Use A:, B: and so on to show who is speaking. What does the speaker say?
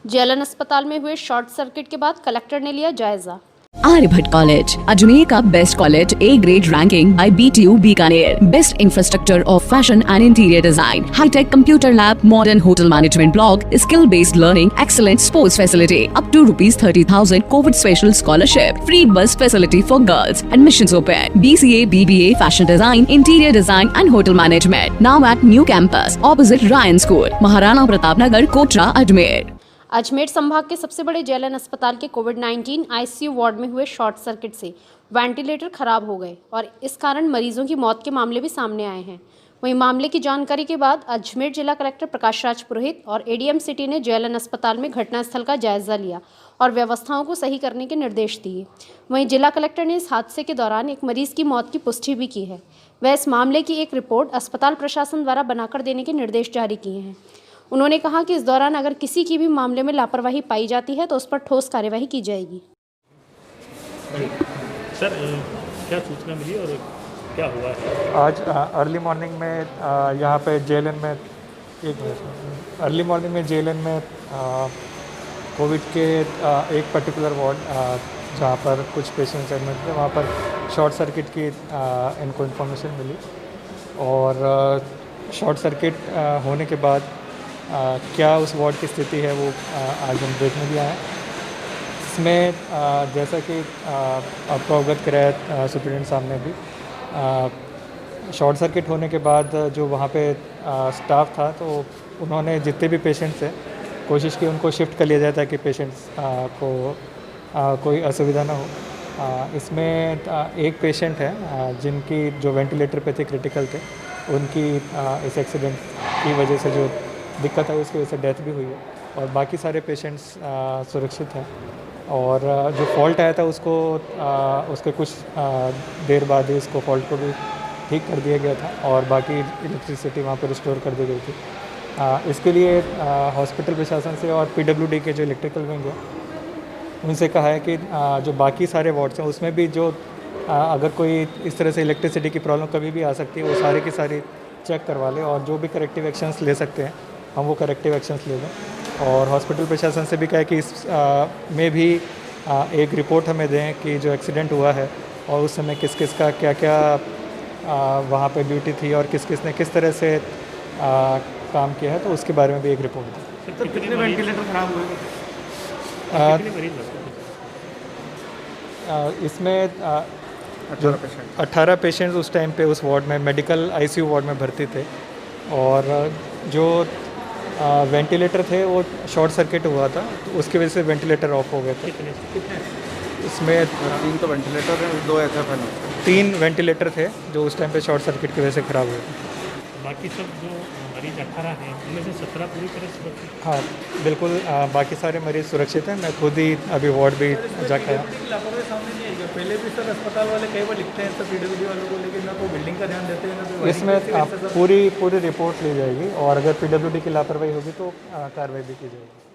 A: JLN अस्पताल में हुए शॉर्ट सर्किट के बाद कलेक्टर ने लिया जायजा।
B: Aryabhat College, Ajmer का best college, A grade ranking by BTU Bikaner, best infrastructure of fashion and interior design, hi tech computer lab, modern hotel management block, skill based learning, excellent sports facility, up to ₹30,000 COVID special scholarship, free bus facility for girls, admissions open, BCA, BBA, fashion design, interior design and hotel management, now at new campus, opposite Ryan School, Maharana Pratap Nagar, Kotra, Ajmer।
A: Ajmer संभाग के सबसे बड़े JLN अस्पताल के कोविड-19 ICU ward में हुए short circuit से ventilator खराब हो गए और इस कारण मरीजों की मौत के मामले भी सामने आए हैं। वहीं मामले की जानकारी के बाद अजमेर जिला कलेक्टर प्रकाश राज पुरोहित और एडीएम सिटी ने जेएलएन अस्पताल में घटनास्थल का जायजा लिया और व्यवस्थाओं को सही करने के निर्देश दिए। वहीं जिला कलेक्टर ने इस हादसे के दौरान एक मरीज की मौत की पुष्टि भी की है। वह इस मामले की एक रिपोर्ट अस्पताल प्रशासन द्वारा बनाकर देने के निर्देश जारी किए हैं। उन्होंने कहा कि इस दौरान अगर किसी की भी मामले में लापरवाही पाई जाती है तो उस पर ठोस कार्यवाही की जाएगी।
C: सर, क्या सूचना मिली और क्या हुआ है?
D: आज अर्ली मॉर्निंग में यहाँ पे जेएलएन में अर्ली मॉर्निंग में जेएलएन में कोविड के एक पर्टिकुलर वार्ड जहाँ पर कुछ पेशेंट्स एडमिट थे, वहाँ पर शॉर्ट सर्किट की इनको इन्फॉर्मेशन मिली और शॉर्ट सर्किट होने के बाद क्या उस वार्ड की स्थिति है वो आज हम देखने भी आए। इसमें जैसा कि आपको अवगत कराया सुप्रिटेंडेंट साहब ने भी, शॉर्ट सर्किट होने के बाद जो वहाँ पे स्टाफ था तो उन्होंने जितने भी पेशेंट्स थे कोशिश की उनको शिफ्ट कर लिया जाए ताकि पेशेंट्स को कोई असुविधा ना हो। इसमें एक पेशेंट है जिनकी जो वेंटिलेटर पे थे, क्रिटिकल थे, उनकी इस एक्सीडेंट की वजह से जो दिक्कत है उसकी वजह से डेथ भी हुई है और बाकी सारे पेशेंट्स सुरक्षित हैं। और जो फॉल्ट आया था उसको उसके कुछ देर बाद ही उसको फॉल्ट को भी ठीक कर दिया गया था और बाकी इलेक्ट्रिसिटी वहाँ पर रिस्टोर कर दी गई थी। इसके लिए हॉस्पिटल प्रशासन से और पीडब्ल्यूडी के जो इलेक्ट्रिकल विंग है उनसे कहा है कि जो बाकी सारे वार्ड्स हैं उसमें भी जो अगर कोई इस तरह से इलेक्ट्रिसिटी की प्रॉब्लम कभी भी आ सकती है वो सारी की सारी चेक करवा लें और जो भी करेक्टिव एक्शंस ले सकते हैं हम वो करेक्टिव एक्शंस ले लें। और हॉस्पिटल प्रशासन से भी कहा कि इस में भी एक रिपोर्ट हमें दें कि जो एक्सीडेंट हुआ है और उस समय किस किस का क्या क्या वहाँ पे ड्यूटी थी और किस किस ने किस तरह से काम किया है, तो उसके बारे में भी एक रिपोर्ट दें।
C: तो कितने वेंटिलेटर खराब हुए?
D: इसमें 18 पेशेंट्स उस टाइम पे उस वार्ड में मेडिकल आईसीयू वार्ड में भर्ती थे और जो वेंटिलेटर थे वो शॉर्ट सर्किट हुआ था तो उसकी वजह से वेंटिलेटर ऑफ हो गए थे। इसमें
E: 3 तो वेंटिलेटर हैं, 2 एचएफएन।
D: 3 वेंटिलेटर थे जो उस टाइम पे शॉर्ट सर्किट की वजह से ख़राब हुए थे।
C: बाकी सब जो मरीज 18 हैं उनमें से 17 पूरी तरह सुरक्षित?
D: हाँ बिल्कुल, बाकी सारे मरीज़ सुरक्षित हैं। मैं खुद ही अभी वार्ड भी जाकर आया।
F: पहले भी सर अस्पताल वाले कई बार लिखते हैं तो पीडब्ल्यूडी वालों को, लेकिन ना तो बिल्डिंग का ध्यान देते हैं ना तो
D: इसमें पूरी रिपोर्ट ली जाएगी और अगर पीडब्ल्यूडी की लापरवाही होगी तो कार्रवाई भी की जाएगी।